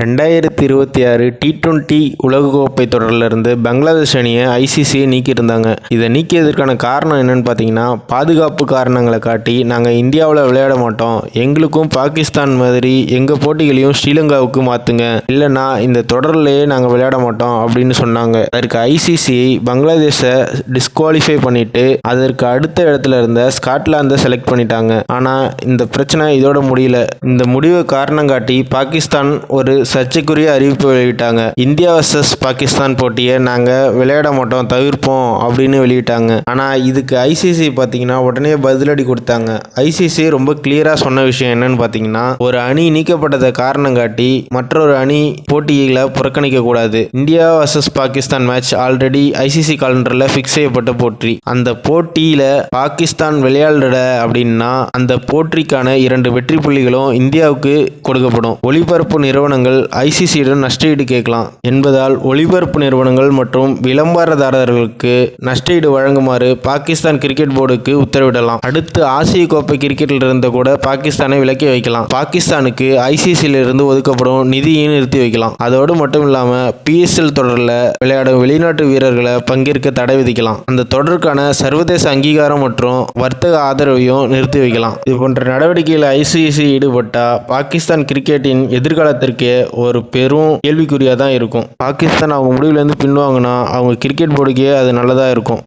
2026 T20 உலகக்கோப்பை தொடரிலிருந்து பங்களாதேஷ் அணியை ICC நீக்கியிருந்தாங்க. இதை நீக்கியதற்கான காரணம் என்னன்னு பார்த்தீங்கன்னா, பாதுகாப்பு காரணங்களை காட்டி நாங்கள் இந்தியாவில் விளையாட மாட்டோம், எங்களுக்கும் பாகிஸ்தான் மாதிரி எங்கள் போட்டிகளையும் ஸ்ரீலங்காவுக்கு மாற்றுங்க, இல்லைன்னா இந்த தொடரிலேயே நாங்கள் விளையாட மாட்டோம் அப்படின்னு சொன்னாங்க. அதற்கு ஐசிசி பங்களாதேஷை டிஸ்குவாலிஃபை பண்ணிட்டு அதற்கு அடுத்த இடத்துல இருந்த ஸ்காட்லாந்தை செலக்ட் பண்ணிட்டாங்க. ஆனால் இந்த பிரச்சனை இதோட முடியல. இந்த முடிவை காரணம் காட்டி பாகிஸ்தான் ஒரு சர்ச்சைக்குரிய அறிவிப்பு வெளியிட்டாங்க. இந்தியா வர்சஸ் பாகிஸ்தான் போட்டியை நாங்கள் விளையாட மாட்டோம், தவிர்ப்போம் அப்படின்னு வெளியிட்டாங்க. ஆனால் இதுக்கு ஐசிசி பார்த்தீங்கன்னா உடனே பதிலடி கொடுத்தாங்க. ஐசிசி ரொம்ப கிளியராக சொன்ன விஷயம் என்னன்னு பார்த்தீங்கன்னா, ஒரு அணி நீக்கப்பட்டதை காரணம் காட்டி மற்றொரு அணி போட்டிகளை புறக்கணிக்க கூடாது. India versus Pakistan match already ICC காலண்டரில் ஃபிக்ஸ் செய்யப்பட்ட போட்டி. அந்த போட்டியில் பாகிஸ்தான் விளையாடுற அப்படின்னா அந்த போட்டிக்கான 2 வெற்றி புள்ளிகளும் இந்தியாவுக்கு கொடுக்கப்படும். ஒளிபரப்பு நிறுவனங்கள் ஐசிசியிடம் நஷ்டஈடு கேட்கலாம் என்பதால் ஒளிபரப்பு நிறுவனங்கள் மற்றும் விளம்பரதாரர்களுக்கு நஷ்டஈடு வழங்குமாறு பாகிஸ்தான் கிரிக்கெட் போர்டுக்கு உத்தரவிடலாம். அடுத்து ஆசிய கோப்பை கிரிக்கெட்டில் இருந்து கூட பாகிஸ்தானை விலக்கி வைக்கலாம். பாகிஸ்தானுக்கு ஐசிசியிலிருந்து ஒதுக்கப்படும் நிதியை நிறுத்தி வைக்கலாம். அதோடு மட்டும் இல்லாமல் பிஎஸ்எல் தொடரில் விளையாடும் வெளிநாட்டு வீரர்களை பங்கேற்க தடை விதிக்கலாம். அந்த தொடருக்கான சர்வதேச அங்கீகாரம் மற்றும் வர்த்தக ஆதரவையும் நிறுத்தி வைக்கலாம். இது போன்ற நடவடிக்கையில் ஐசிசி ஈடுபட்டா பாகிஸ்தான் கிரிக்கெட்டின் எதிர்காலத்திற்கு ஒரு பெரும் கேள்விக்குறியாக தான் இருக்கும். பாகிஸ்தான் அவங்க முடிவுலேருந்து பின்வாங்கினா அவங்க கிரிக்கெட் போர்டுக்கே அது நல்லதாக இருக்கும்.